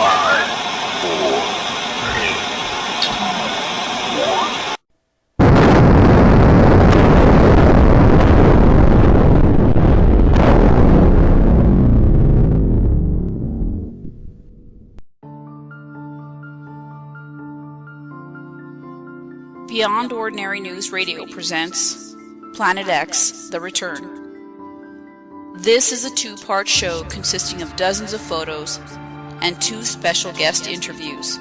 5, 4, 3, 2, 1. Beyond Ordinary News Radio presents Planet X, The Return. This is a two-part show consisting of dozens of photos and two special guest interviews.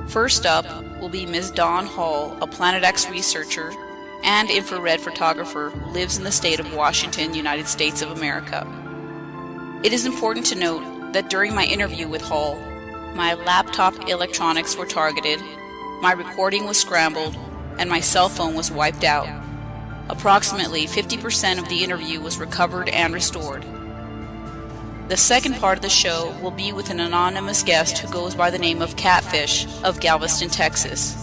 First up will be Ms. Dawn Hall, a Planet X researcher and infrared photographer who lives in the state of Washington, United States of America. It is important to note that during my interview with Hall, my laptop electronics were targeted, my recording was scrambled, and my cell phone was wiped out. Approximately 50% of the interview was recovered and restored. The second part of the show will be with an anonymous guest who goes by the name of Catfish of Galveston, Texas.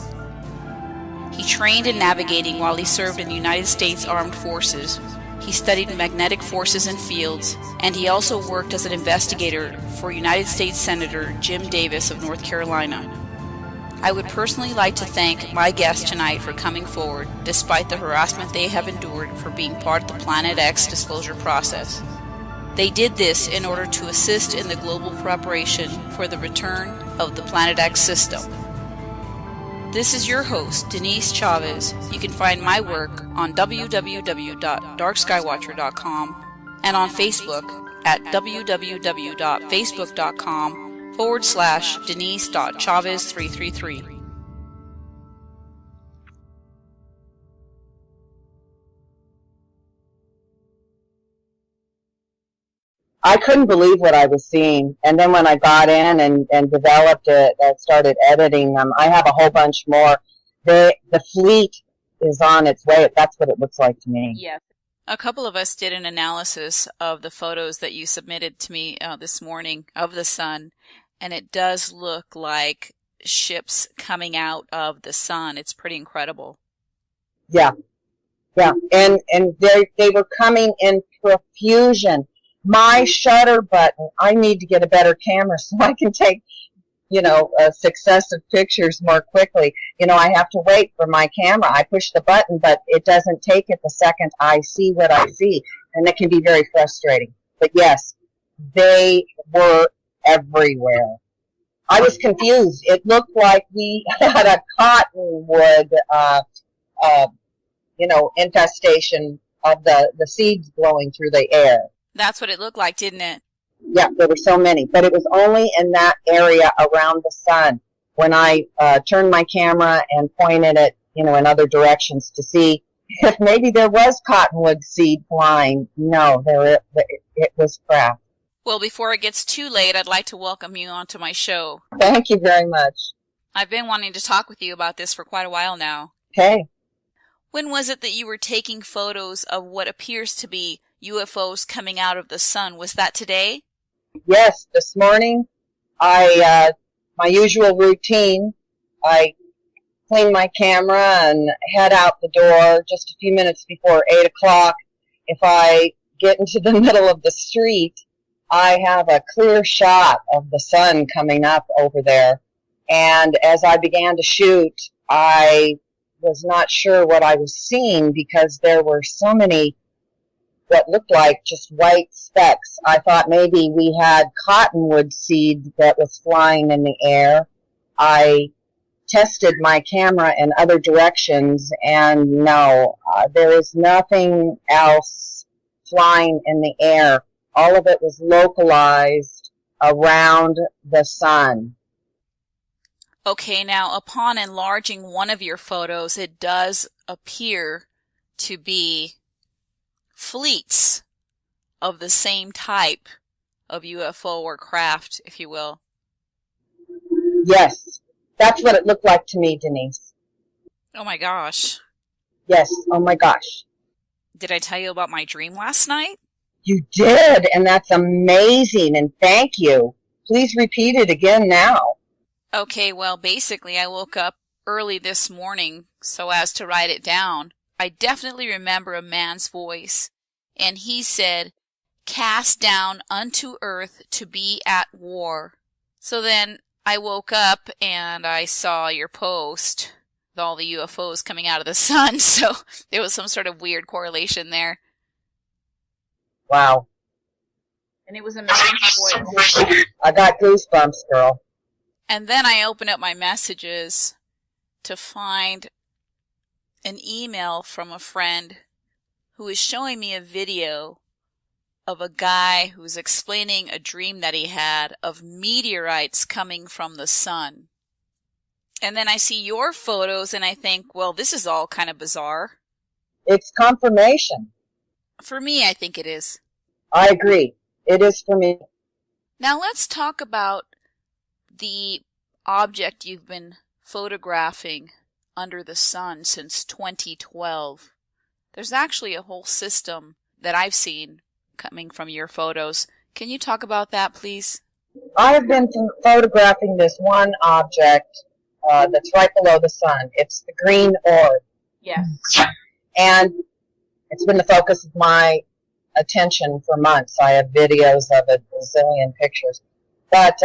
He trained in navigating while he served in the United States Armed Forces. He studied magnetic forces and fields, and he also worked as an investigator for United States Senator Jim Davis of North Carolina. I would personally like to thank my guests tonight for coming forward, despite the harassment they have endured for being part of the Planet X disclosure process. They did this in order to assist in the global preparation for the return of the Planet X system. This is your host, Denise Chavez. You can find my work on www.darkskywatcher.com and on Facebook at www.facebook.com/Denise.Chavez333. I couldn't believe what I was seeing. And then when I got in and developed it, I started editing them. I have a whole bunch more. The fleet is on its way. That's what it looks like to me. Yes. A couple of us did an analysis of the photos that you submitted to me this morning of the sun, and it does look like ships coming out of the sun. It's pretty incredible. Yeah. And they were coming in profusion. My shutter button, I need to get a better camera so I can take, successive pictures more quickly. I have to wait for my camera. I push the button, but it doesn't take it the second I see what I see, and it can be very frustrating. But yes, they were everywhere. I was confused. It looked like we had a cottonwood, infestation of the seeds blowing through the air. That's what it looked like, didn't it? Yeah, there were so many, but it was only in that area around the sun. When I turned my camera and pointed it, in other directions to see if maybe there was cottonwood seed flying. No, it was crap. Well, before it gets too late, I'd like to welcome you onto my show. Thank you very much. I've been wanting to talk with you about this for quite a while now. Okay. When was it that you were taking photos of what appears to be UFOs coming out of the sun? Was that today? Yes, this morning. My usual routine, I clean my camera and head out the door just a few minutes before 8 o'clock. If I get into the middle of the street, I have a clear shot of the sun coming up over there. And as I began to shoot, I was not sure what I was seeing because there were so many what looked like just white specks. I thought maybe we had cottonwood seed that was flying in the air. I tested my camera in other directions, and no, there is nothing else flying in the air. All of it was localized around the sun. Okay, now upon enlarging one of your photos, it does appear to be fleets of the same type of UFO or craft, if you will. Yes, that's what it looked like to me, Denise. Oh my gosh. Yes, oh my gosh. Did I tell you about my dream last night? You did, and that's amazing, and thank you. Please repeat it again now. Okay, well, basically I woke up early this morning so as to write it down. I definitely remember a man's voice, and he said, "Cast down unto earth to be at war." So then I woke up and I saw your post with all the UFOs coming out of the sun, so there was some sort of weird correlation there. Wow. And it was a man's voice. I got goosebumps, girl. And then I opened up my messages to find an email from a friend who was showing me a video of a guy who was explaining a dream that he had of meteorites coming from the sun. And then I see your photos and I think, well, this is all kind of bizarre. It's confirmation. For me, I think it is. I agree. It is for me. Now let's talk about the object you've been photographing under the sun since 2012. There's actually a whole system that I've seen coming from your photos. Can you talk about that, please? I have been photographing this one object that's right below the sun. It's the green orb. Yes. And it's been the focus of my attention for months. I have videos of it, a zillion pictures. But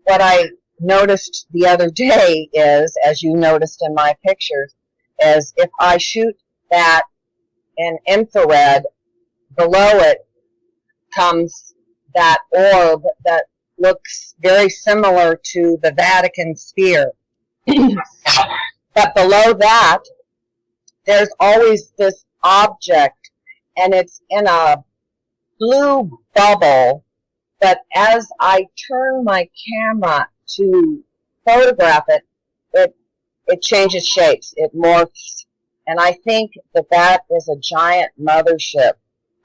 what I noticed the other day is, as you noticed in my pictures, is if I shoot that in infrared, below it comes that orb that looks very similar to the Vatican sphere. But below that, there's always this object, and it's in a blue bubble, but as I turn my camera to photograph it, it changes shapes, it morphs, and I think that is a giant mothership.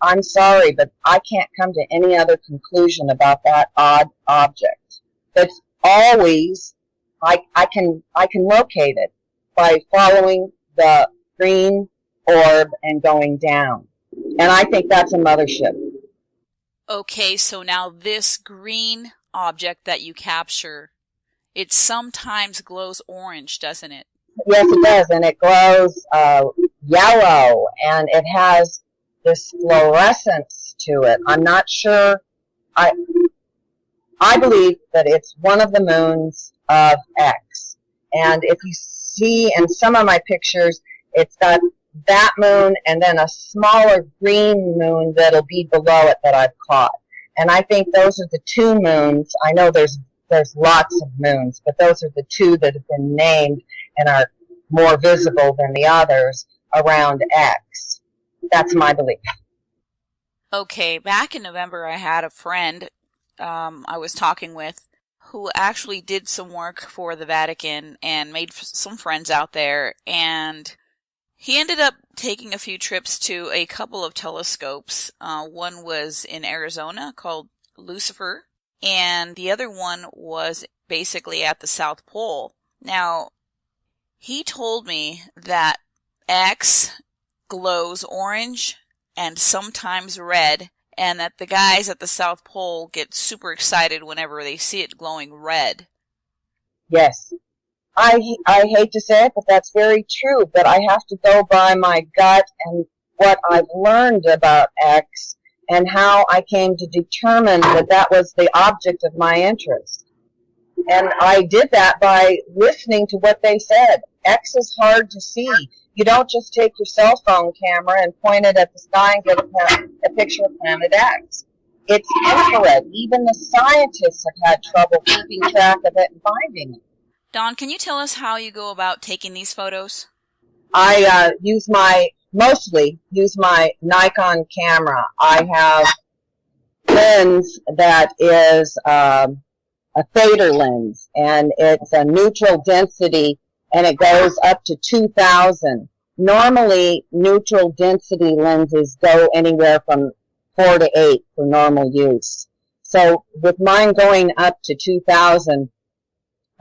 I'm sorry, but I can't come to any other conclusion about that odd object. It's always, I can locate it by following the green orb and going down. And I think that's a mothership. Okay, so now this green object that you capture, it sometimes glows orange, doesn't it? Yes, it does, and it glows yellow, and it has this fluorescence to it. I'm not sure. I believe that it's one of the moons of X. And if you see in some of my pictures, it's got that moon and then a smaller green moon that'll be below it that I've caught. And I think those are the two moons. I know there's lots of moons, but those are the two that have been named and are more visible than the others around X. That's my belief. Okay, back in November I had a friend I was talking with who actually did some work for the Vatican and made some friends out there, and he ended up taking a few trips to a couple of telescopes. One was in Arizona called Lucifer, and the other one was basically at the South Pole. Now, he told me that X glows orange and sometimes red, and that the guys at the South Pole get super excited whenever they see it glowing red. Yes. I hate to say it, but that's very true. But I have to go by my gut and what I've learned about X and how I came to determine that that was the object of my interest. And I did that by listening to what they said. X is hard to see. You don't just take your cell phone camera and point it at the sky and get a picture of planet X. It's infrared. Even the scientists have had trouble keeping track of it and finding it. Dawn, can you tell us how you go about taking these photos? I mostly use my Nikon camera. I have lens that is a fader lens, and it's a neutral density, and it goes up to 2,000. Normally, neutral density lenses go anywhere from 4 to 8 for normal use. So with mine going up to 2,000,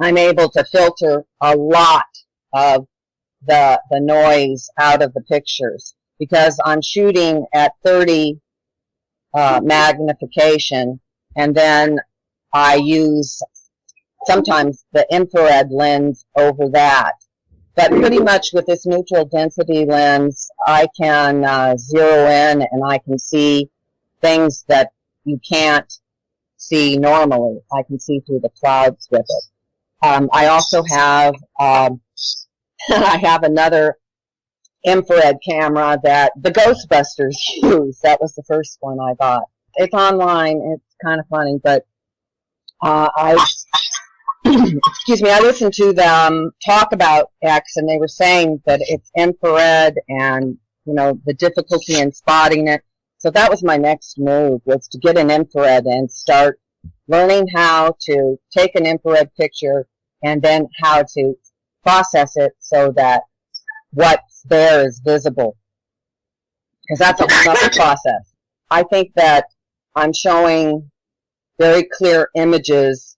I'm able to filter a lot of the noise out of the pictures because I'm shooting at 30 magnification, and then I use sometimes the infrared lens over that. But pretty much with this neutral density lens, I can zero in and I can see things that you can't see normally. I can see through the clouds with it. I also have, I have another infrared camera that the Ghostbusters use. That was the first one I bought. It's online. It's kind of funny, but excuse me, I listened to them talk about X, and they were saying that it's infrared and, you know, the difficulty in spotting it. So that was my next move, was to get an infrared and start learning how to take an infrared picture and then how to process it so that what's there is visible. Because that's a whole other process. I think that I'm showing very clear images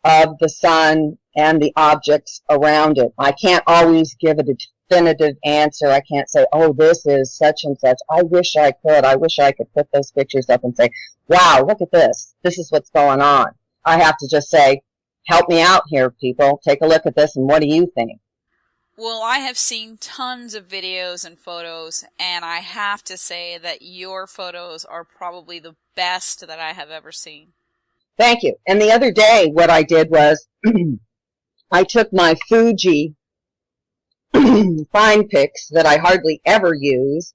of the sun and the objects around it. I can't always give a definitive answer. I can't say, oh, this is such and such. I wish I could. I wish I could put those pictures up and say, wow, look at this. This is what's going on. I have to just say, help me out here, people. Take a look at this, and what do you think? Well, I have seen tons of videos and photos, and I have to say that your photos are probably the best that I have ever seen. Thank you. And the other day, what I did was I took my Fuji fine pics that I hardly ever use,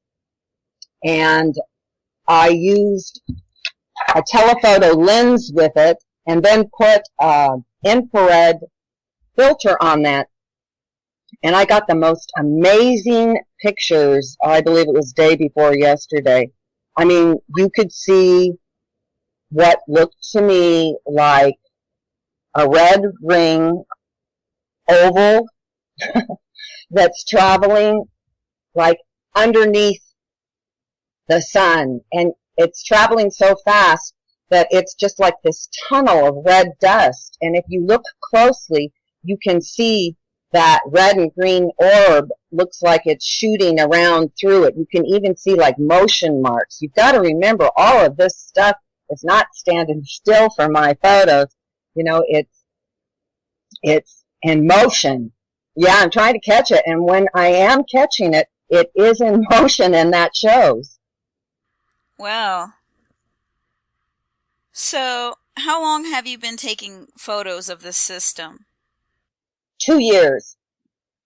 and I used a telephoto lens with it, and then put an infrared filter on that. And I got the most amazing pictures. I believe it was day before yesterday. I mean, you could see what looked to me like a red ring oval that's traveling like underneath the sun. And it's traveling so fast that it's just like this tunnel of red dust. And if you look closely, you can see that red and green orb looks like it's shooting around through it. You can even see like motion marks. You've got to remember, all of this stuff is not standing still for my photos. You know, it's in motion. Yeah, I'm trying to catch it, and when I am catching it, it is in motion, and that shows. Well, so how long have you been taking photos of this system? 2 years.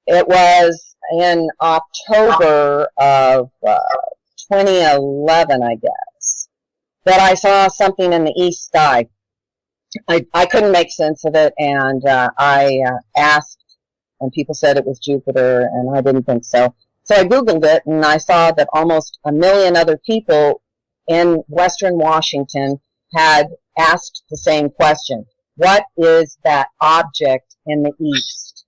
It was in October of 2011, I guess, that I saw something in the east sky. I couldn't make sense of it, and I asked, and people said it was Jupiter, and I didn't think so. So I Googled it, and I saw that almost 1 million other people in Western Washington had asked the same question. What is that object in the east?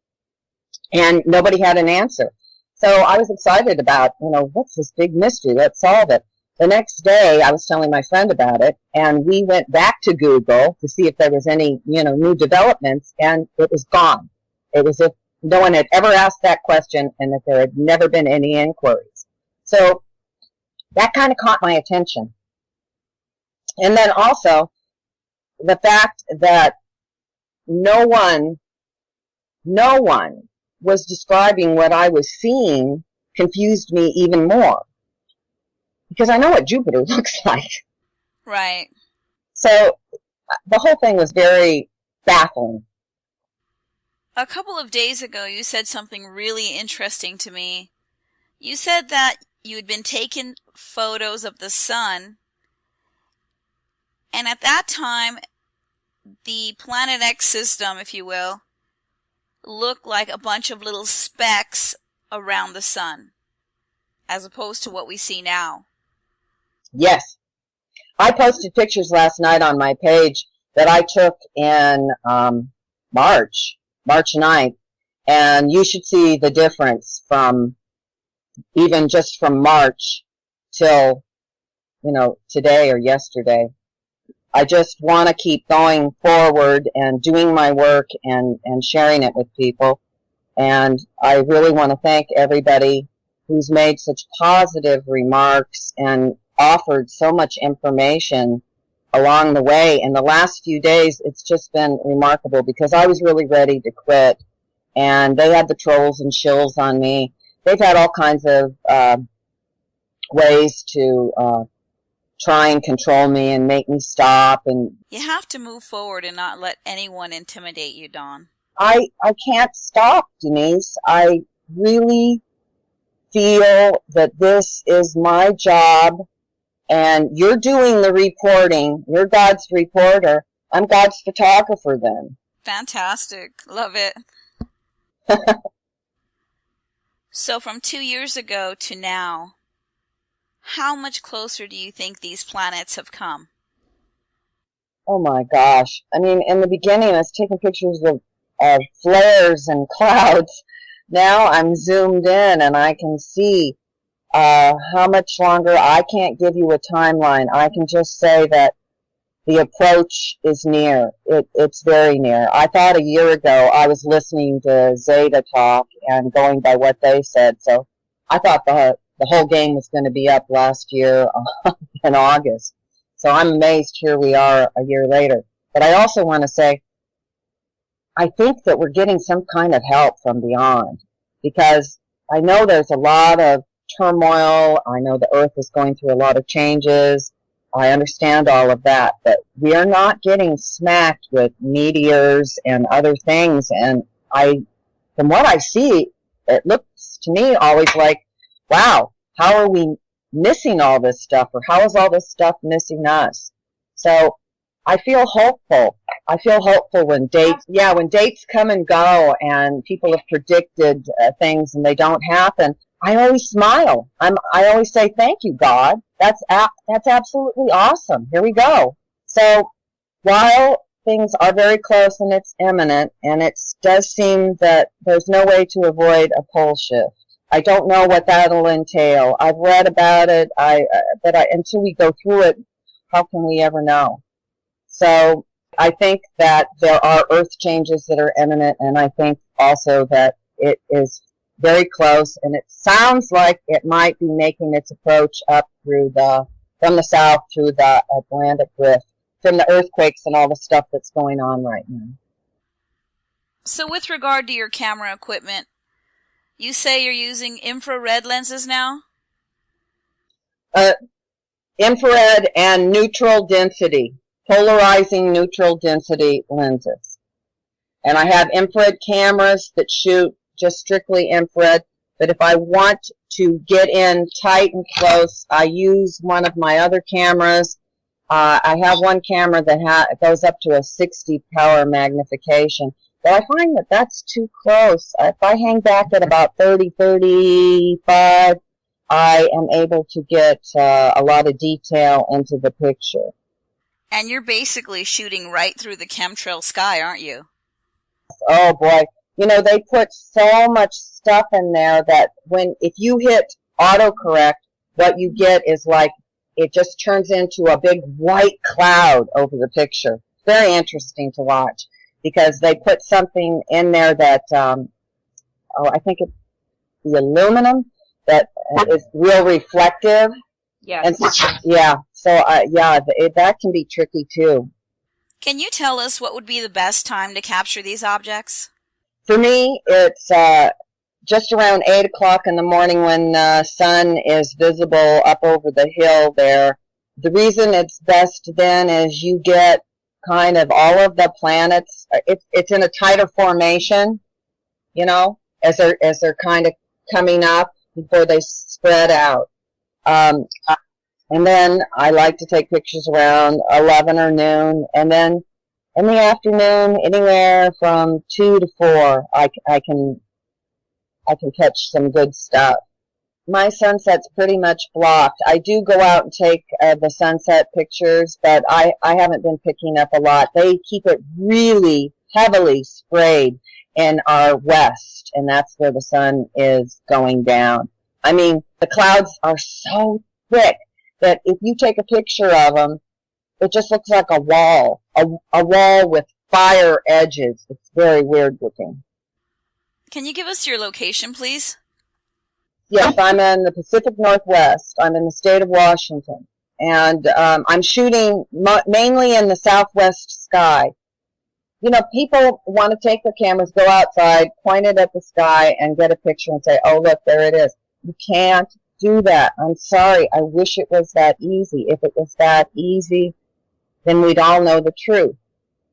And nobody had an answer. So I was excited about, you know, what's this big mystery? Let's solve it. The next day, I was telling my friend about it, and we went back to Google to see if there was any, you know, new developments, and it was gone. It was as if no one had ever asked that question and that there had never been any inquiries. So that kind of caught my attention. And then also the fact that no one was describing what I was seeing confused me even more. Because I know what Jupiter looks like. Right. So the whole thing was very baffling. A couple of days ago, you said something really interesting to me. You said that you had been taking photos of the sun, and at that time, the Planet X system, if you will, looked like a bunch of little specks around the sun, as opposed to what we see now. Yes. I posted pictures last night on my page that I took in March 9th, and you should see the difference from even just from March till, you know, today or yesterday. I just want to keep going forward and doing my work and sharing it with people. And I really want to thank everybody who's made such positive remarks and offered so much information along the way. In the last few days, it's just been remarkable because I was really ready to quit. And they had the trolls and shills on me. They've had all kinds of ways to try and control me and make me stop. And You have to move forward and not let anyone intimidate you, Dawn. I can't stop, Denise. I really feel that this is my job, and you're doing the reporting. You're God's reporter. I'm God's photographer then. Fantastic. Love it. So from 2 years ago to now, how much closer do you think these planets have come? Oh my gosh. I mean, in the beginning, I was taking pictures of flares and clouds. Now I'm zoomed in and I can see how much longer. I can't give you a timeline. I can just say that the approach is near. It's very near. I thought a year ago I was listening to Zeta talk and going by what they said. So I thought the whole game was going to be up last year in August. So I'm amazed here we are a year later. But I also want to say, I think that we're getting some kind of help from beyond, because I know there's a lot of turmoil. I know the Earth is going through a lot of changes. I understand all of that, but we are not getting smacked with meteors and other things. And from what I see, it looks to me always like, wow, how are we missing all this stuff, or how is all this stuff missing us? So I feel hopeful. I feel hopeful when dates come and go and people have predicted things and they don't happen. I always smile. I always say, thank you, God. That's absolutely awesome. Here we go. So while things are very close and it's imminent, and it does seem that there's no way to avoid a pole shift. I don't know what that'll entail. I've read about it, but until we go through it, how can we ever know? So I think that there are Earth changes that are imminent, and I think also that it is very close, and it sounds like it might be making its approach up from the south through the Atlantic Rift, from the earthquakes and all the stuff that's going on right now. So with regard to your camera equipment, you say you're using infrared lenses now? Infrared and neutral density, polarizing neutral density lenses. And I have infrared cameras that shoot just strictly infrared, but if I want to get in tight and close, I use one of my other cameras. I have one camera that goes up to a 60 power magnification, but I find that that's too close. If I hang back at about 30, 35, I am able to get a lot of detail into the picture. And you're basically shooting right through the chemtrail sky, aren't you? Oh boy. You know, they put so much stuff in there that if you hit autocorrect, what you get is like, it just turns into a big white cloud over the picture. Very interesting to watch, because they put something in there that, I think it's the aluminum that is real reflective. Yes. And, yeah. So, that can be tricky too. Can you tell us what would be the best time to capture these objects? For me, it's just around 8 o'clock in the morning when the sun is visible up over the hill there. The reason it's best then is you get kind of all of the planets. It's in a tighter formation, you know, as they're kind of coming up before they spread out. And then I like to take pictures around 11 or noon, and then in the afternoon, anywhere from 2 to 4, I can catch some good stuff. My sunset's pretty much blocked. I do go out and take the sunset pictures, but I haven't been picking up a lot. They keep it really heavily sprayed in our west, and that's where the sun is going down. I mean, the clouds are so thick that if you take a picture of them, it just looks like a wall with fire edges. It's very weird looking. Can you give us your location, please? Yes, I'm in the Pacific Northwest. I'm in the state of Washington. And I'm shooting mainly in the southwest sky. You know, people want to take their cameras, go outside, point it at the sky, and get a picture and say, oh, look, there it is. You can't do that. I'm sorry. I wish it was that easy. If it was that easy, then we'd all know the truth.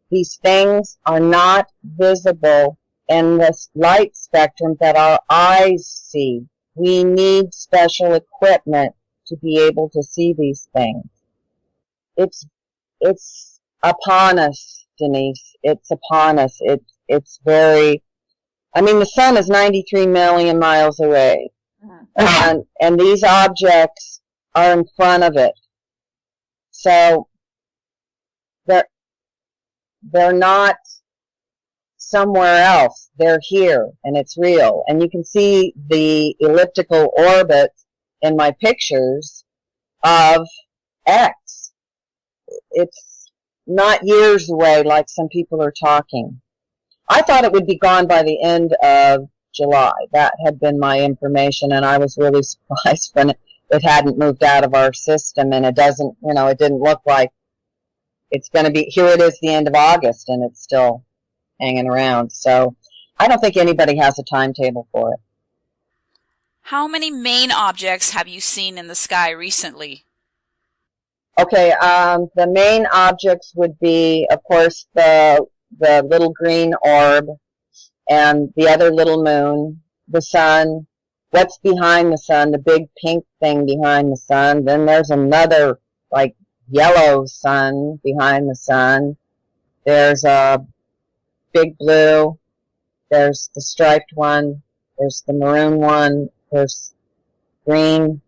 These things are not visible in this light spectrum that our eyes see. We need special equipment to be able to see these things. It's upon us, Denise. It's upon us. It's very, I mean, the sun is 93 million miles away. And these objects are in front of it. So they're not somewhere else. They're here, and it's real. And you can see the elliptical orbit in my pictures of X. It's not years away like some people are talking. I thought it would be gone by the end of July. That had been my information, and I was really surprised when it hadn't moved out of our system, and it doesn't, it didn't look like it's going to be, here it is the end of August, and it's still hanging around. So I don't think anybody has a timetable for it. How many main objects have you seen in the sky recently? Okay, the main objects would be, of course, the little green orb, and the other little moon, the sun, what's behind the sun, the big pink thing behind the sun. Then there's another, like, yellow sun behind the sun. There's a big blue. There's the striped one. There's the maroon one. There's green,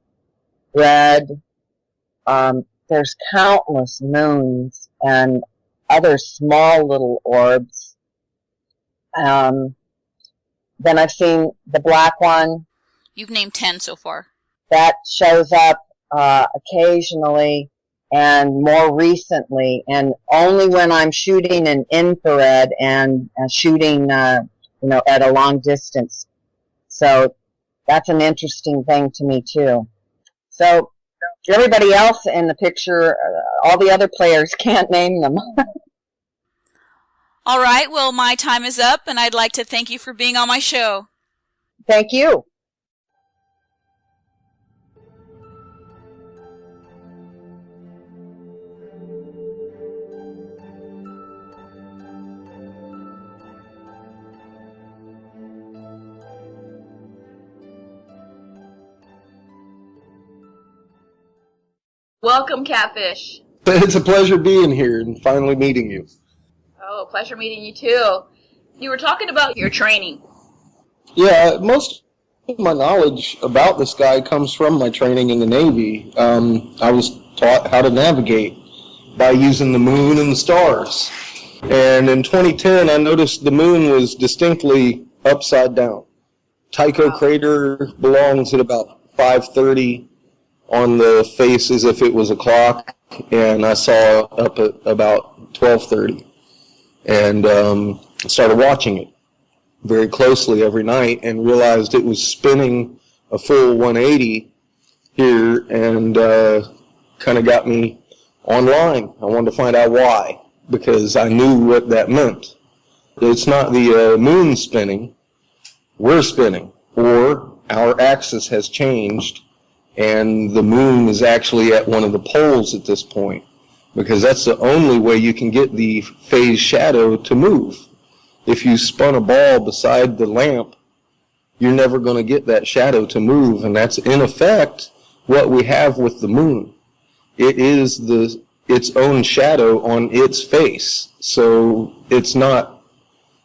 red. There's countless moons and other small little orbs. Then I've seen the black one. You've named 10 so far. That shows up occasionally and more recently, and only when I'm shooting in infrared and shooting, at a long distance. So that's an interesting thing to me too. So everybody else in the picture, all the other players can't name them. All right, well, my time is up, and I'd like to thank you for being on my show. Thank you. Welcome, Catfish. It's a pleasure being here and finally meeting you. Oh, pleasure meeting you too. You were talking about your training. Yeah, most of my knowledge about the sky comes from my training in the Navy. I was taught how to navigate by using the moon and the stars. And in 2010, I noticed the moon was distinctly upside down. Tycho crater belongs at about 5:30 on the face as if it was a clock, and I saw up at about 12:30. And started watching it very closely every night and realized it was spinning a full 180 here, and kind of got me online. I wanted to find out why, because I knew what that meant. It's not the moon spinning, we're spinning, or our axis has changed and the moon is actually at one of the poles at this point, because that's the only way you can get the phase shadow to move. If you spun a ball beside the lamp, you're never going to get that shadow to move, and that's in effect what we have with the moon. It is its own shadow on its face, so it's not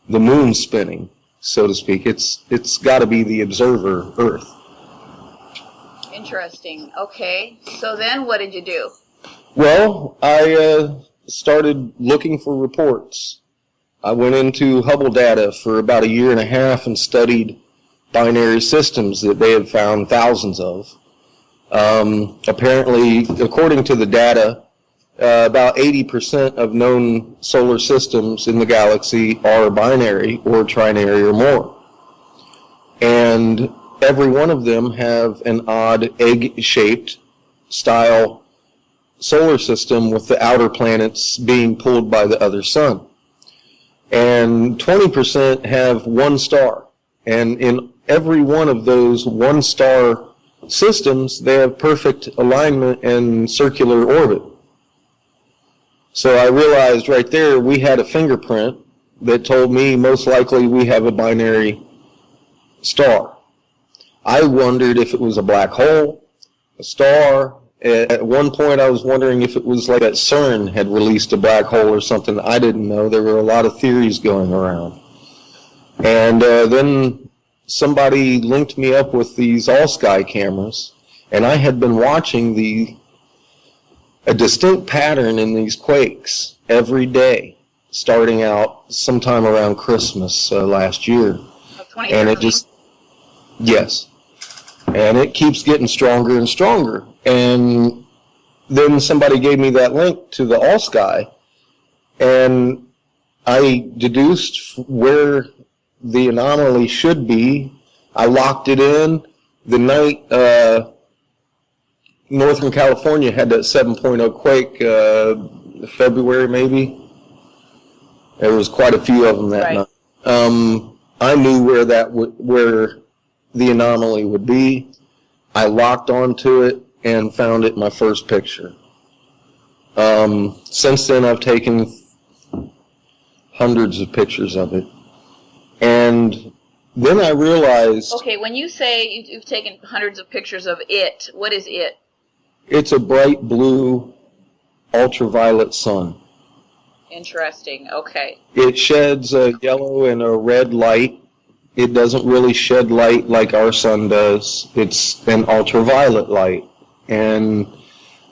the moon spinning, so to speak. It's got to be the observer, Earth. Interesting. Okay. So then what did you do? Well, I started looking for reports. I went into Hubble data for about 1.5 years and studied binary systems that they had found thousands of. Apparently, according to the data, about 80% of known solar systems in the galaxy are binary or trinary or more. And every one of them have an odd egg-shaped style solar system with the outer planets being pulled by the other sun. And 20% have one star. And in every one of those one-star systems, they have perfect alignment and circular orbit. So I realized right there we had a fingerprint that told me most likely we have a binary star. I wondered if it was a black hole, a star. At one point I was wondering if it was like that CERN had released a black hole or something. I didn't know. There were a lot of theories going around. And then somebody linked me up with these all-sky cameras, and I had been watching a distinct pattern in these quakes every day, starting out sometime around Christmas last year. And it just, yes. And it keeps getting stronger and stronger. And then somebody gave me that link to the all-sky, and I deduced where the anomaly should be. I locked it in. The night Northern California had that 7.0 quake, February maybe. There was quite a few of them that night. I knew where where the anomaly would be. I locked onto it and found it in my first picture. Since then, I've taken hundreds of pictures of it. And then I realized... Okay, when you say you've taken hundreds of pictures of it, what is it? It's a bright blue ultraviolet sun. Interesting, okay. It sheds a yellow and a red light. It doesn't really shed light like our sun does. It's an ultraviolet light. And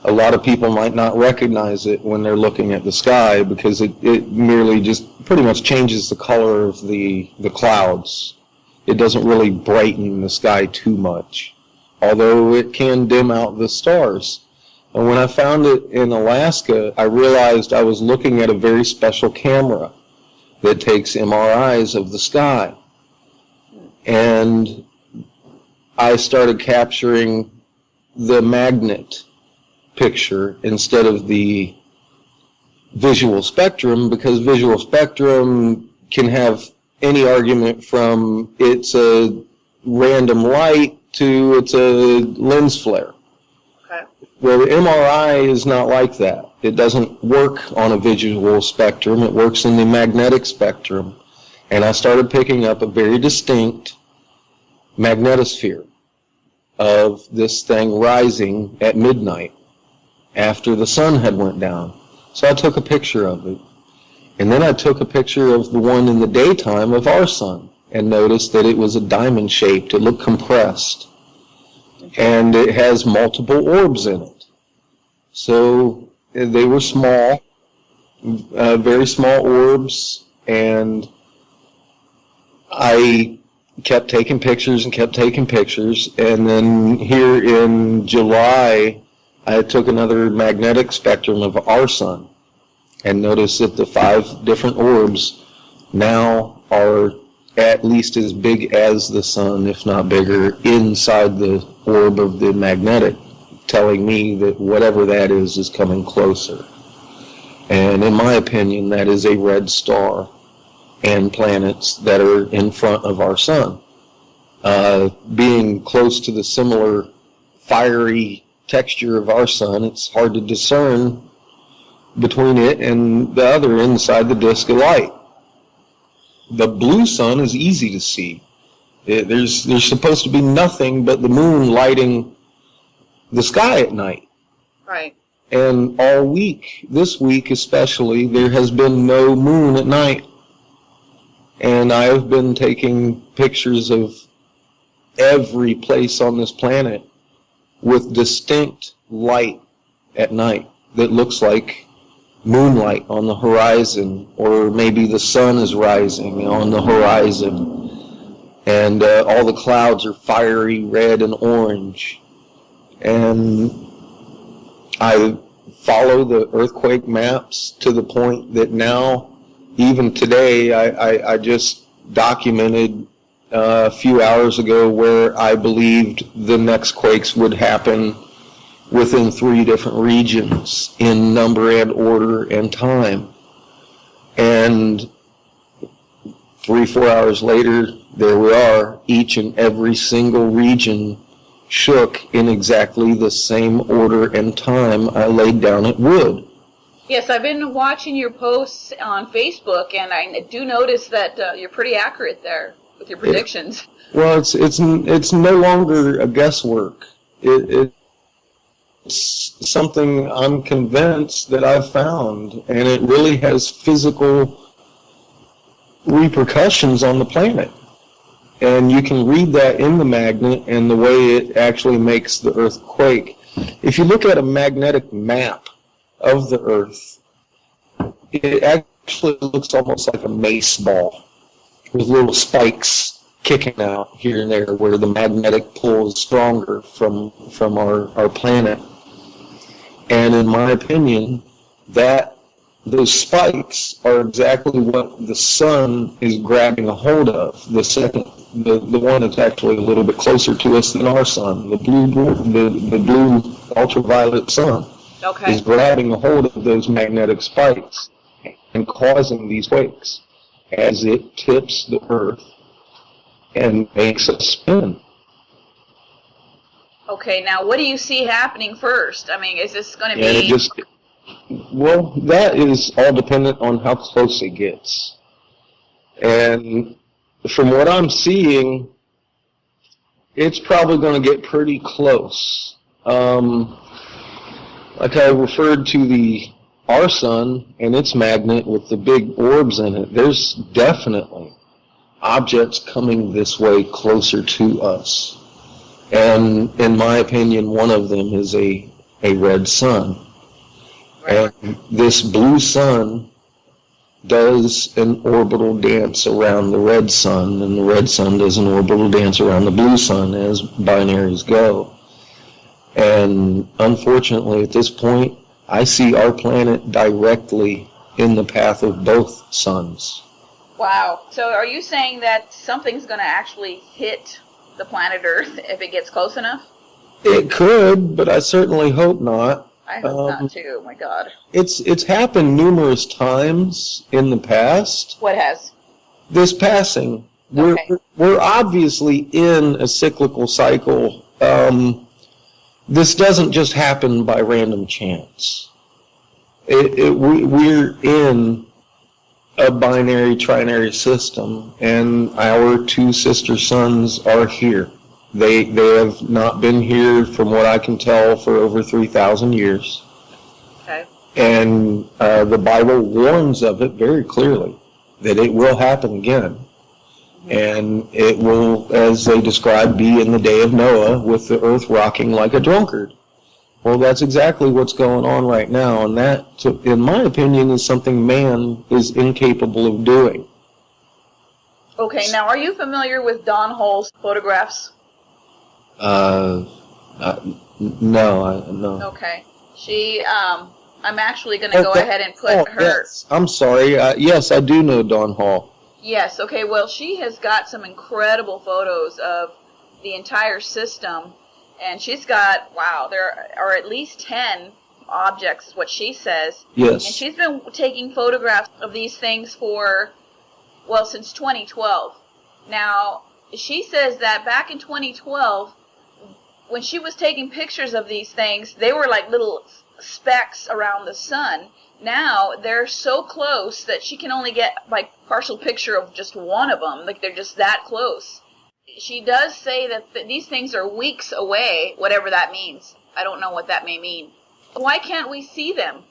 a lot of people might not recognize it when they're looking at the sky because it merely just pretty much changes the color of the clouds. It doesn't really brighten the sky too much, although it can dim out the stars. And when I found it in Alaska, I realized I was looking at a very special camera that takes MRIs of the sky. And I started capturing the magnet picture instead of the visual spectrum, because visual spectrum can have any argument from it's a random light to it's a lens flare. Okay. Well, the MRI is not like that. It doesn't work on a visual spectrum. It works in the magnetic spectrum. And I started picking up a very distinct magnetosphere of this thing rising at midnight after the sun had went down. So I took a picture of it. And then I took a picture of the one in the daytime of our sun and noticed that it was a diamond shaped. It looked compressed. And it has multiple orbs in it. So they were small, very small orbs, and I kept taking pictures and kept taking pictures, and then here in July I took another magnetic spectrum of our sun and noticed that the 5 different orbs now are at least as big as the sun, if not bigger, inside the orb of the magnetic, telling me that whatever that is coming closer. And in my opinion, that is a red star and planets that are in front of our sun. Being close to the similar fiery texture of our sun, it's hard to discern between it and the other inside the disk of light. The blue sun is easy to see. There's supposed to be nothing but the moon lighting the sky at night. Right. And all week, this week especially, there has been no moon at night. And I've been taking pictures of every place on this planet with distinct light at night that looks like moonlight on the horizon, or maybe the sun is rising on the horizon, and all the clouds are fiery red and orange. And I follow the earthquake maps to the point that now, even today, I just documented a few hours ago where I believed the next quakes would happen within 3 different regions in number and order and time. And 3-4 hours later, there we are. Each and every single region shook in exactly the same order and time I laid down it would. Yes, I've been watching your posts on Facebook, and I do notice that you're pretty accurate there with your predictions. Well, it's no longer a guesswork. It's something I'm convinced that I've found, and it really has physical repercussions on the planet. And you can read that in the magnet and the way it actually makes the Earth quake. If you look at a magnetic map of the Earth, it actually looks almost like a mace ball with little spikes kicking out here and there where the magnetic pull is stronger from our planet. And in my opinion, those spikes are exactly what the sun is grabbing a hold of. The one that's actually a little bit closer to us than our sun, the blue ultraviolet sun, is grabbing a hold of those magnetic spikes and causing these quakes as it tips the Earth and makes it spin. Okay, now what do you see happening first? I mean, is this going to be... Well, that is all dependent on how close it gets. And from what I'm seeing, it's probably going to get pretty close. Like I referred to our sun and its magnet with the big orbs in it, there's definitely objects coming this way closer to us. And in my opinion, one of them is a red sun. And this blue sun does an orbital dance around the red sun, and the red sun does an orbital dance around the blue sun as binaries go. And unfortunately, at this point, I see our planet directly in the path of both suns. Wow. So are you saying that something's going to actually hit the planet Earth if it gets close enough? It could, but I certainly hope not. I hope not too. My God. It's happened numerous times in the past. What has? This passing. We're obviously in a cyclical cycle. This doesn't just happen by random chance. We're in a binary trinary system, and our two sister suns are here. They have not been here, from what I can tell, for over 3,000 years. Okay. And the Bible warns of it very clearly, that it will happen again. And it will, as they describe, be in the day of Noah, with the earth rocking like a drunkard. Well, that's exactly what's going on right now, and that, in my opinion, is something man is incapable of doing. Okay, now are you familiar with Dawn Hall's photographs? No. Okay. She, I'm actually going to go ahead and put her... Yes. I'm sorry. Yes, I do know Dawn Hall. Yes, okay, well, she has got some incredible photos of the entire system, and she's got, wow, there are at least 10 objects, is what she says. Yes. And she's been taking photographs of these things for, well, since 2012. Now, she says that back in 2012, when she was taking pictures of these things, they were like little specks around the sun. Now they're so close that she can only get like partial picture of just one of them. Like they're just that close. She does say that these things are weeks away, whatever that means. I don't know what that may mean. Why can't we see them?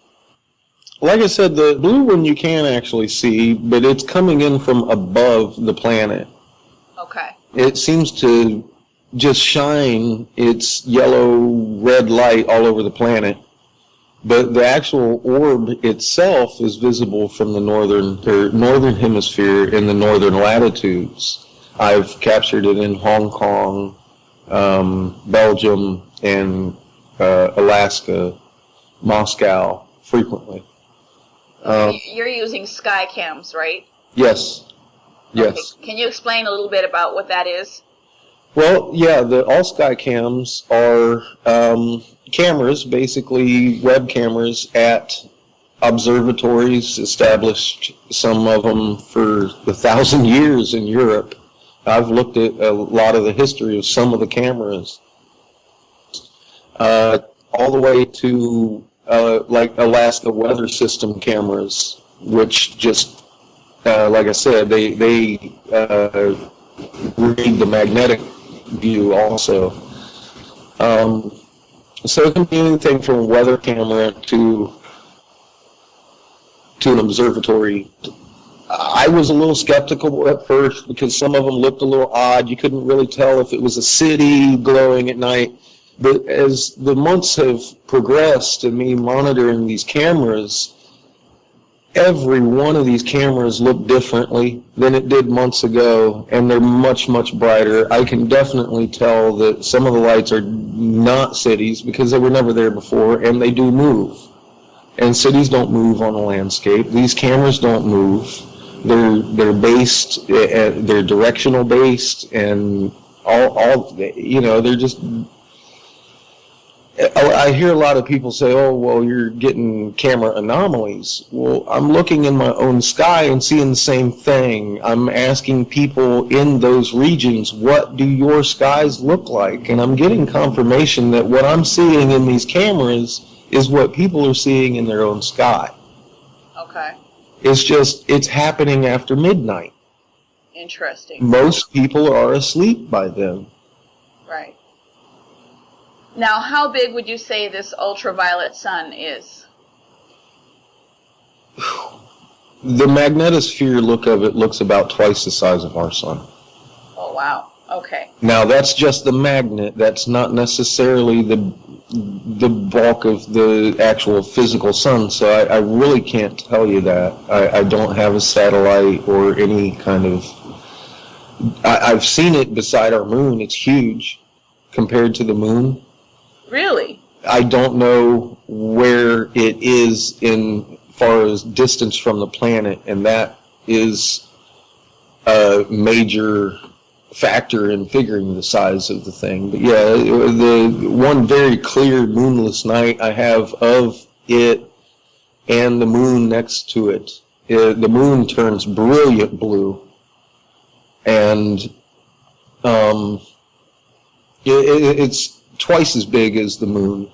Like I said, the blue one you can actually see, but it's coming in from above the planet. Okay. It seems to just shine its yellow-red light all over the planet. But the actual orb itself is visible from the northern hemisphere in the northern latitudes. I've captured it in Hong Kong, Belgium, and Alaska, Moscow, frequently. You're using sky cams, right? Yes. Yes. Okay. Can you explain a little bit about what that is? Well, yeah, the all-sky cams are cameras, basically web cameras at observatories established, some of them for 1,000 years in Europe. I've looked at a lot of the history of some of the cameras, all the way to like Alaska weather system cameras, which just, like I said, they read the magnetic view also. So it can be anything from a weather camera to an observatory. I was a little skeptical at first because some of them looked a little odd. You couldn't really tell if it was a city glowing at night. But as the months have progressed and me monitoring these cameras, every one of these cameras look differently than it did months ago, and they're much, much brighter. I can definitely tell that some of the lights are not cities because they were never there before, and they do move. And cities don't move on the landscape. These cameras don't move. They're based, they're directional based, and all you know, they're just. I hear a lot of people say, oh, well, you're getting camera anomalies. Well, I'm looking in my own sky and seeing the same thing. I'm asking people in those regions, what do your skies look like? And I'm getting confirmation that what I'm seeing in these cameras is what people are seeing in their own sky. Okay. It's just, it's happening after midnight. Interesting. Most people are asleep by then. Right. Now, how big would you say this ultraviolet sun is? The magnetosphere look of it looks about twice the size of our sun. Oh, wow. Okay. Now, that's just the magnet. That's not necessarily the bulk of the actual physical sun, so I really can't tell you that. I don't have a satellite or any kind of... I've seen it beside our moon. It's huge compared to the moon. Really? I don't know where it is in far as distance from the planet, and that is a major factor in figuring the size of the thing. But yeah, the one very clear moonless night I have of it and the moon next to it, the moon turns brilliant blue, and it's twice as big as the moon.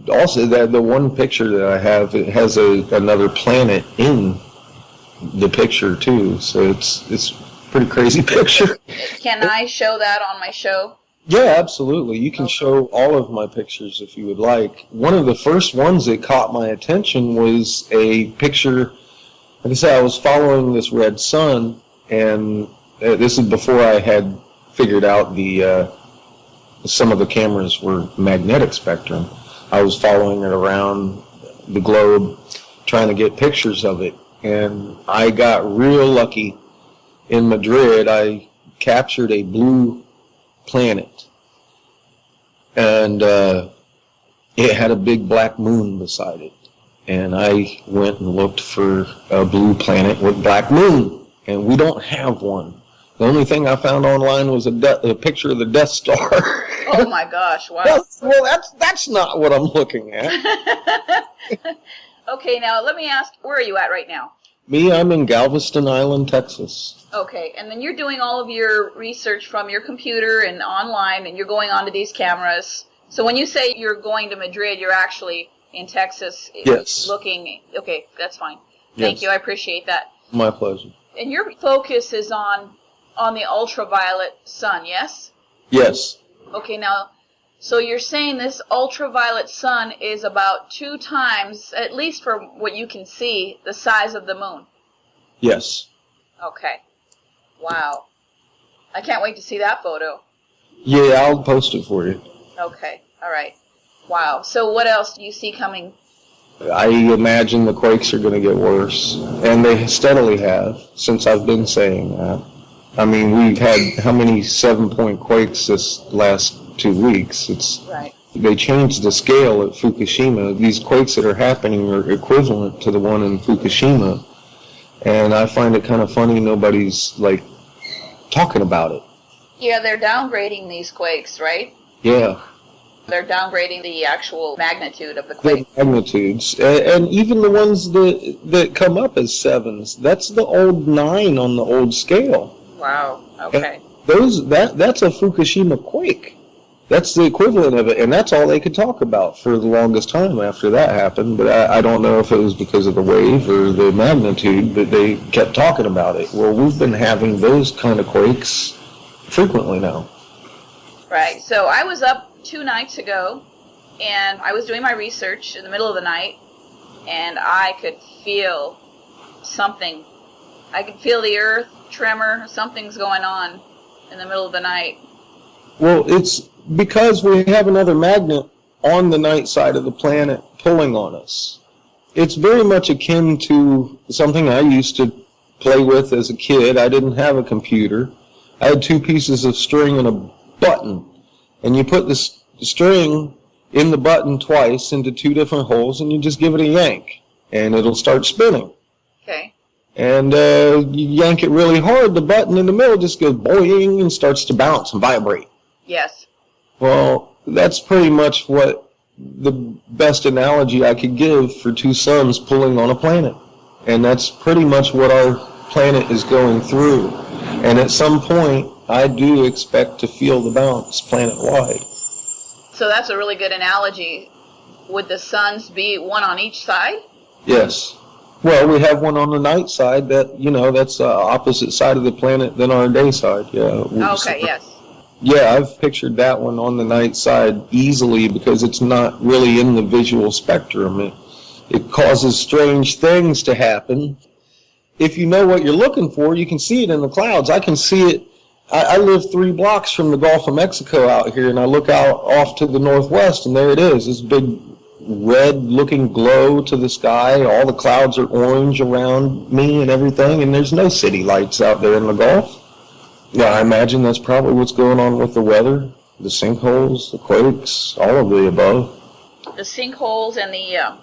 Also the one picture that I have, it has another planet in the picture too, so it's a pretty crazy picture. Can I show that on my show? Yeah, absolutely. You can show all of my pictures if you would like. One of the first ones that caught my attention was a picture. Like I said, I was following this red sun, and this is before I had figured out some of the cameras were magnetic spectrum. I was following it around the globe, trying to get pictures of it, and I got real lucky. In Madrid, I captured a blue planet, and it had a big black moon beside it. And I went and looked for a blue planet with black moon, and we don't have one. The only thing I found online was a picture of the Death Star. Oh my gosh! Wow. Well, that's not what I'm looking at. Okay, now let me ask, where are you at right now? Me, I'm in Galveston Island, Texas. Okay, and then you're doing all of your research from your computer and online, and you're going onto these cameras. So when you say you're going to Madrid, you're actually in Texas. Yes. Looking. Okay, that's fine. Thank you. I appreciate that. My pleasure. And your focus is on the ultraviolet sun, yes? Yes. Okay, now, so you're saying this ultraviolet sun is about 2 times, at least for what you can see, the size of the moon? Yes. Okay. Wow. I can't wait to see that photo. Yeah, I'll post it for you. Okay, all right. Wow. So what else do you see coming? I imagine the quakes are going to get worse, and they steadily have since I've been saying that. I mean, we've had how many 7-point quakes this last 2 weeks? Right. They changed the scale at Fukushima. These quakes that are happening are equivalent to the one in Fukushima, and I find it kind of funny nobody's like talking about it. Yeah, they're downgrading these quakes, right? Yeah. They're downgrading the actual magnitude of the quake. The magnitudes, and even the ones that come up as 7s. That's the old 9 on the old scale. Wow. Okay. And that's a Fukushima quake. That's the equivalent of it, and that's all they could talk about for the longest time after that happened. But I don't know if it was because of the wave or the magnitude, but they kept talking about it. Well, we've been having those kind of quakes frequently now. Right. So I was up 2 nights ago, and I was doing my research in the middle of the night, and I could feel something. I could feel the earth tremor. Something's going on in the middle of the night. Well, it's because we have another magnet on the night side of the planet pulling on us. It's very much akin to something I used to play with as a kid. I didn't have a computer. I had 2 pieces of string and a button. And you put the string in the button twice into 2 different holes, and you just give it a yank, and it'll start spinning. Okay. And you yank it really hard, the button in the middle just goes boing and starts to bounce and vibrate. Yes. Well, that's pretty much what the best analogy I could give for 2 suns pulling on a planet. And that's pretty much what our planet is going through. And at some point, I do expect to feel the bounce planet-wide. So that's a really good analogy. Would the suns be one on each side? Yes. Well, we have one on the night side that, that's the opposite side of the planet than our day side. Yeah. Okay, yes. Yeah, I've pictured that one on the night side easily because it's not really in the visual spectrum. It causes strange things to happen. If you know what you're looking for, you can see it in the clouds. I can see it. I live 3 blocks from the Gulf of Mexico out here, and I look out off to the northwest, and there it is, this big red-looking glow to the sky. All the clouds are orange around me and everything, and there's no city lights out there in the Gulf. Yeah, I imagine that's probably what's going on with the weather, the sinkholes, the quakes, all of the above. The sinkholes and the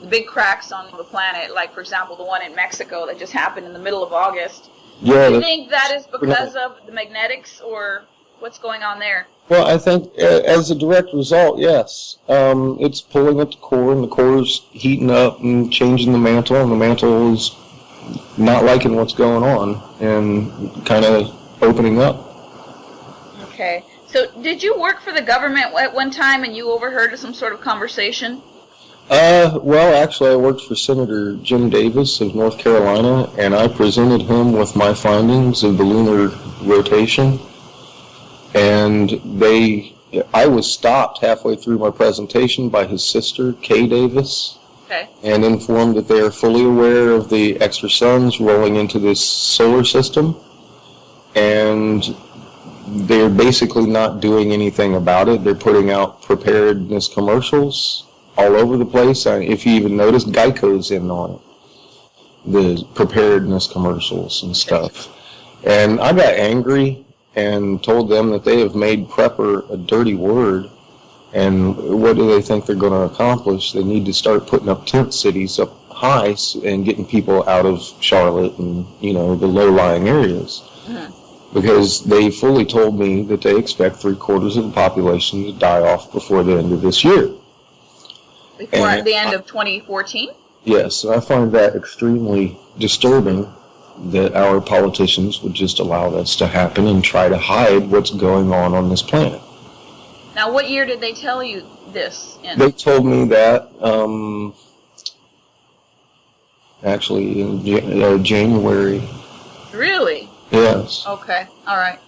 big cracks on the planet, like, for example, the one in Mexico that just happened in the middle of August. Yeah, Do you think that is because of the magnetics, or what's going on there? Well, I think as a direct result, yes. It's pulling at the core, and the core is heating up and changing the mantle, and the mantle is not liking what's going on and kind of opening up. Okay. So did you work for the government at one time and you overheard some sort of conversation? Well, actually, I worked for Senator Jim Davis of North Carolina, and I presented him with my findings of the lunar rotation. And I was stopped halfway through my presentation by his sister, Kay Davis, okay, and informed that they are fully aware of the extra suns rolling into this solar system, and they're basically not doing anything about it. They're putting out preparedness commercials all over the place. If you even notice, Geico's in on it, the preparedness commercials and stuff. And I got angry and told them that they have made prepper a dirty word, and what do they think they're going to accomplish? They need to start putting up tent cities up high and getting people out of Charlotte and, the low-lying areas. Mm-hmm. Because they fully told me that they expect 3/4 of the population to die off before the end of this year. Before the end of 2014? Yes, I find that extremely disturbing that our politicians would just allow this to happen and try to hide what's going on this planet. Now, what year did they tell you this in? They told me that, actually, in January. Really? Yes. Okay, all right.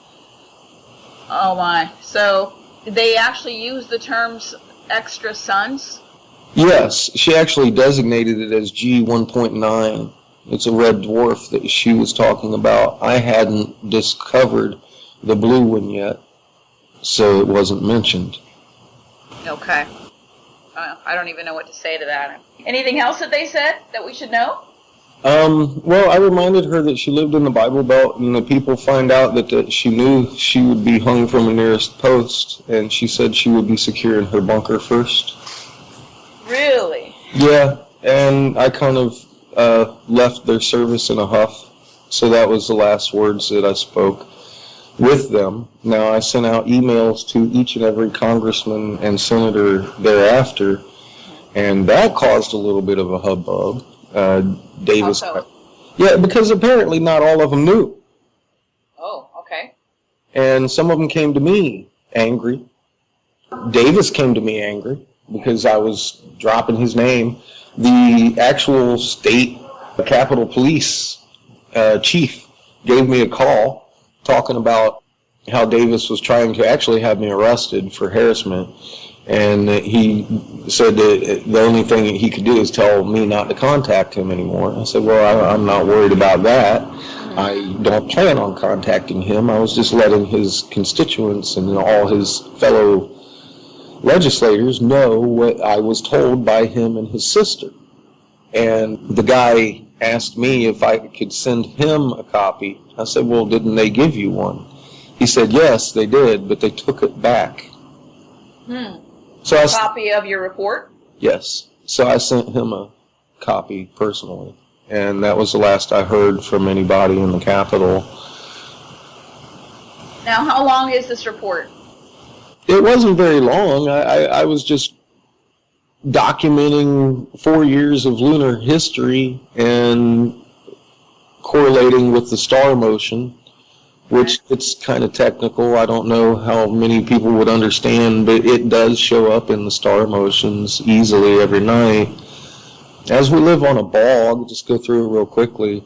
Oh, my. So, did they actually use the terms extra suns? Yes, she actually designated it as G1.9. It's a red dwarf that she was talking about. I hadn't discovered the blue one yet, so it wasn't mentioned. Okay. I don't even know what to say to that. Anything else that they said that we should know? Well, I reminded her that she lived in the Bible Belt, and the people find out that she knew she would be hung from the nearest post, and she said she would be secure in her bunker first. Really? Yeah, and I kind of left their service in a huff, so that was the last words that I spoke with them. Now, I sent out emails to each and every congressman and senator thereafter, and that caused a little bit of a hubbub. Davis. Also. Yeah, because apparently not all of them knew. Oh, okay. And some of them came to me angry Davis came to me angry because I was dropping his name. The actual state Capitol Police chief gave me a call talking about how Davis was trying to actually have me arrested for harassment, and he said that the only thing he could do is tell me not to contact him anymore. I said, well, I'm not worried about that. I don't plan on contacting him. I was just letting his constituents and all his fellow legislators know what I was told by him and his sister. And the guy asked me if I could send him a copy. I said, well, didn't they give you one? He said, yes, they did, but they took it back. So a copy of your report? Yes. So I sent him a copy personally. And that was the last I heard from anybody in the Capitol. Now, how long is this report? It wasn't very long. I was just documenting 4 years of lunar history and correlating with the star motion, which it's kind of technical. I don't know how many people would understand, but it does show up in the star motions easily every night. As we live on a ball, I'll just go through it real quickly.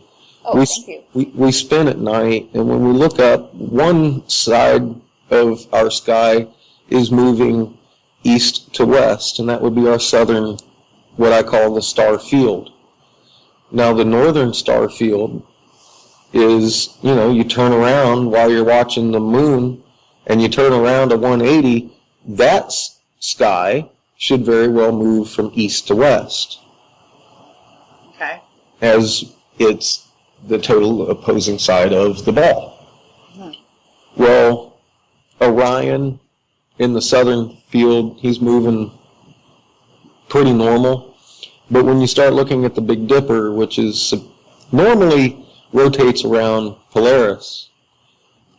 Thank you. We spin at night, and when we look up, one side of our sky is moving east to west, and that would be our southern, what I call the star field. Now, the northern star field is, you turn around while you're watching the moon, and you turn around to 180, that sky should very well move from east to west. Okay. As it's the total opposing side of the ball. Well, Orion in the southern field, he's moving pretty normal. But when you start looking at the Big Dipper, which is normally rotates around Polaris,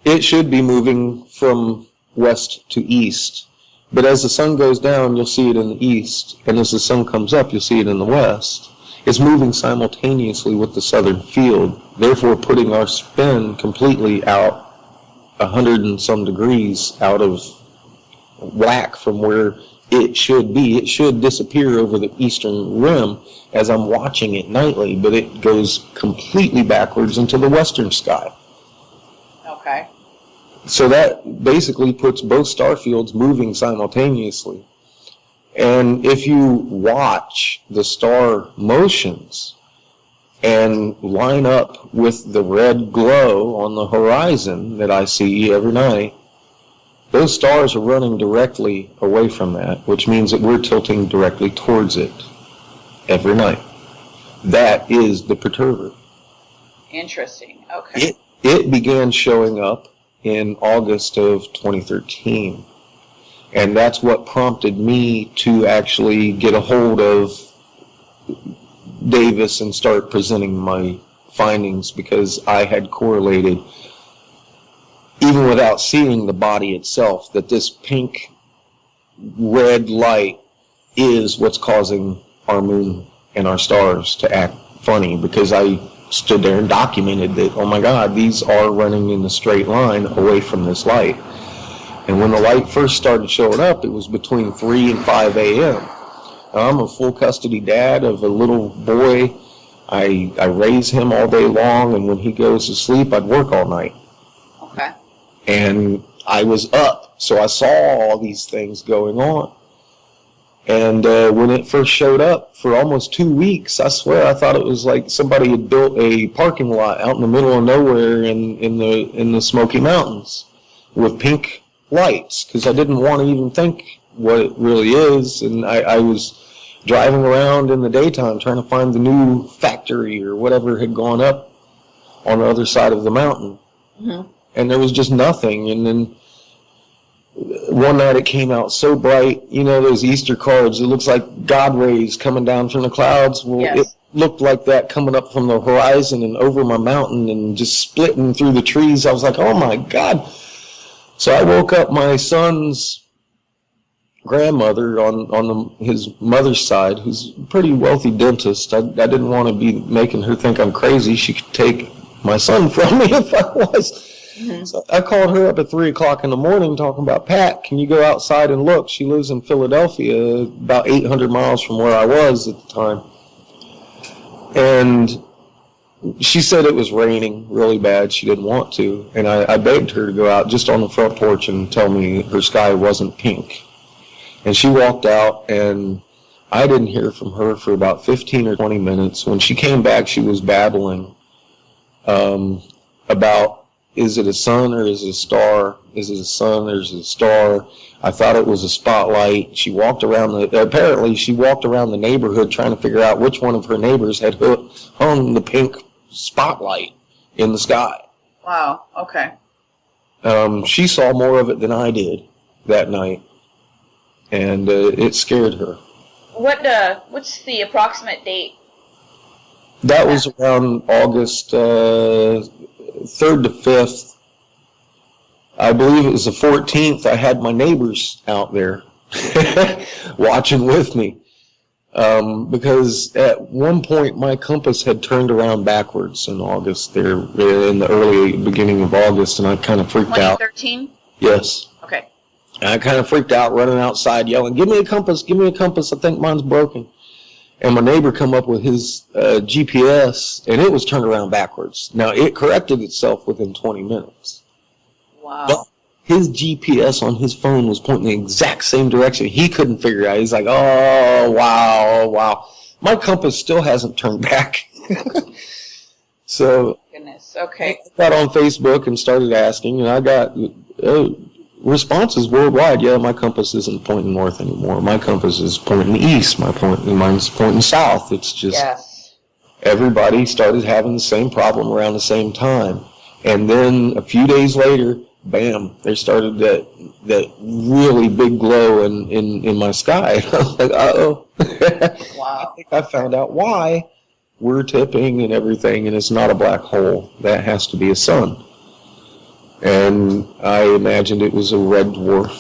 it should be moving from west to east. But as the sun goes down, you'll see it in the east. And as the sun comes up, you'll see it in the west. It's moving simultaneously with the southern field, therefore putting our spin completely out 100 and some degrees out of whack from where it should be. It should disappear over the eastern rim as I'm watching it nightly, but it goes completely backwards into the western sky. Okay. So that basically puts both star fields moving simultaneously. And if you watch the star motions and line up with the red glow on the horizon that I see every night, those stars are running directly away from that, which means that we're tilting directly towards it every night. That is the perturber. Interesting. Okay. It began showing up in August of 2013. And that's what prompted me to actually get a hold of Davis and start presenting my findings, because I had correlated, even without seeing the body itself, that this pink red light is what's causing our moon and our stars to act funny, because I stood there and documented that, oh my God, these are running in a straight line away from this light. And when the light first started showing up, it was between 3 and 5 a.m. Now, I'm a full custody dad of a little boy. I raise him all day long, and when he goes to sleep, I'd work all night. Okay. And I was up, so I saw all these things going on. And when it first showed up, for almost 2 weeks, I swear I thought it was like somebody had built a parking lot out in the middle of nowhere in the Smoky Mountains with pink lights, because I didn't want to even think what it really is. And I was driving around in the daytime trying to find the new factory or whatever had gone up on the other side of the mountain. Mm-hmm. And there was just nothing. And then one night it came out so bright, those Easter cards, it looks like God rays coming down from the clouds. Well, yes. It looked like that coming up from the horizon and over my mountain and just splitting through the trees. I was like, oh my God. So I woke up my son's grandmother on his mother's side, who's a pretty wealthy dentist. I didn't want to be making her think I'm crazy. She could take my son from me if I was. Mhm. So I called her up at 3 o'clock in the morning talking about, Pat, can you go outside and look? She lives in Philadelphia, about 800 miles from where I was at the time. And she said it was raining really bad. She didn't want to. And I begged her to go out just on the front porch and tell me her sky wasn't pink. And she walked out, and I didn't hear from her for about 15 or 20 minutes. When she came back, she was babbling about, is it a sun or is it a star? Is it a sun or is it a star? I thought it was a spotlight. She walked around apparently she walked around the neighborhood trying to figure out which one of her neighbors had hung the pink spotlight in the sky. Wow, okay. She saw more of it than I did that night, and it scared her. What's the approximate date? That was around August 3rd to 5th. I believe it was the 14th. I had my neighbors out there watching with me because at one point my compass had turned around backwards in August, there in the early beginning of August, and I kind of freaked out. 2013? Yes. Okay. And I kind of freaked out, running outside yelling, give me a compass, I think mine's broken. And my neighbor come up with his GPS, and it was turned around backwards. Now, it corrected itself within 20 minutes. Wow. But his GPS on his phone was pointing the exact same direction. He couldn't figure it out. He's like, oh, wow. My compass still hasn't turned back. So, Goodness, okay. I got on Facebook and started asking, and I got responses worldwide. Yeah, my compass isn't pointing north anymore. My compass is pointing east. Mine's pointing south. It's just everybody started having the same problem around the same time. And then a few days later, bam, there started that really big glow in my sky. I was like, uh-oh. Wow. I think I found out why we're tipping and everything, and it's not a black hole. That has to be a sun. And I imagined it was a red dwarf,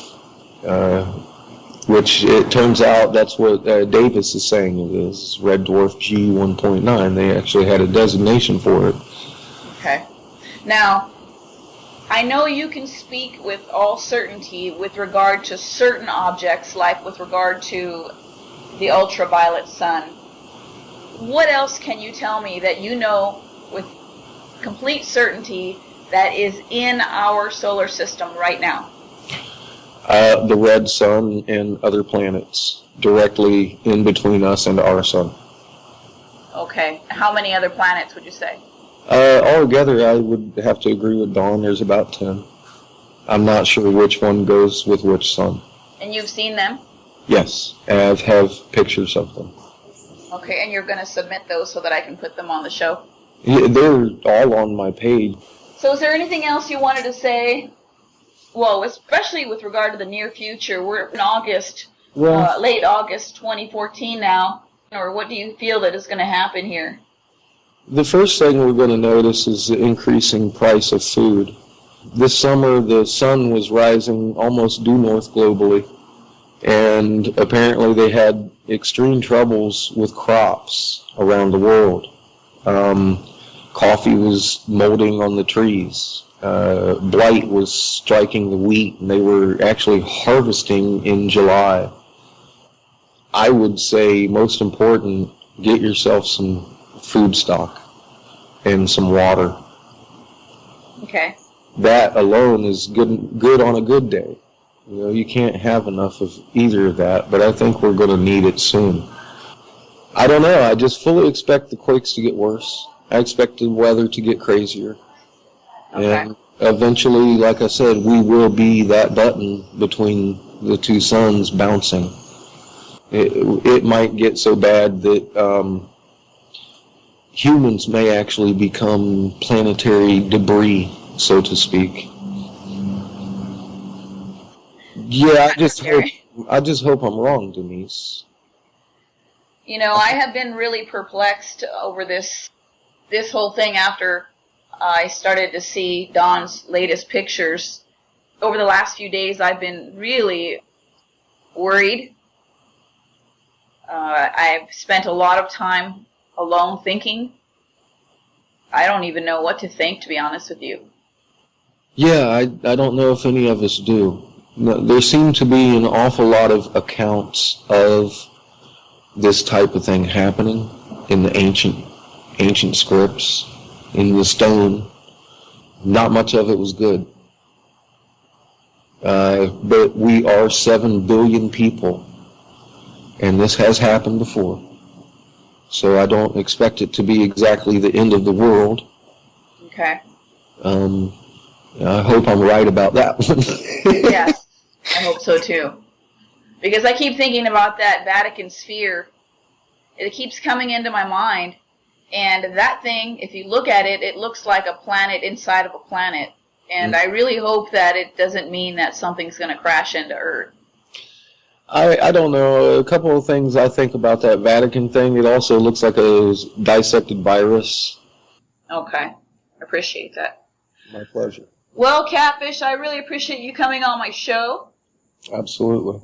which it turns out that's what Davis is saying it is, red dwarf G1.9. They actually had a designation for it. Okay. Now, I know you can speak with all certainty with regard to certain objects, like with regard to the ultraviolet sun. What else can you tell me that you know with complete certainty that is in our solar system right now? The red sun and other planets directly in between us and our sun. Okay. How many other planets would you say? Altogether, I would have to agree with Dawn. There's about 10. I'm not sure which one goes with which sun. And you've seen them? Yes, I have pictures of them. Okay, and you're going to submit those so that I can put them on the show? Yeah, they're all on my page. So is there anything else you wanted to say? Well, especially with regard to the near future. We're in August, late August 2014 now. Or what do you feel that is going to happen here? The first thing we're going to notice is the increasing price of food. This summer, the sun was rising almost due north globally, and apparently they had extreme troubles with crops around the world. Coffee was molding on the trees. Blight was striking the wheat, and they were actually harvesting in July. I would say, most important, get yourself some food stock and some water. Okay. That alone is good on a good day. You know, you can't have enough of either of that, but I think we're going to need it soon. I don't know. I just fully expect the quakes to get worse. I expect the weather to get crazier. Okay. And eventually, like I said, we will be that button between the two suns bouncing. It might get so bad that humans may actually become planetary debris, so to speak. Yeah, I just hope I'm wrong, Denise. You know, I have been really perplexed over this whole thing after I started to see Dawn's latest pictures. Over the last few days, I've been really worried. I've spent a lot of time alone thinking. I don't even know what to think, to be honest with you. Yeah, I don't know if any of us do. No, there seem to be an awful lot of accounts of this type of thing happening in the ancient scripts, in the stone. Not much of it was good. But we are 7 billion people, and this has happened before. So I don't expect it to be exactly the end of the world. Okay. I hope I'm right about that one. Yes, I hope so too. Because I keep thinking about that Vatican sphere. It keeps coming into my mind. And that thing, if you look at it, it looks like a planet inside of a planet. And I really hope that it doesn't mean that something's going to crash into Earth. I don't know. A couple of things I think about that Vatican thing. It also looks like a dissected virus. Okay. Appreciate that. My pleasure. Well, Catfish, I really appreciate you coming on my show. Absolutely.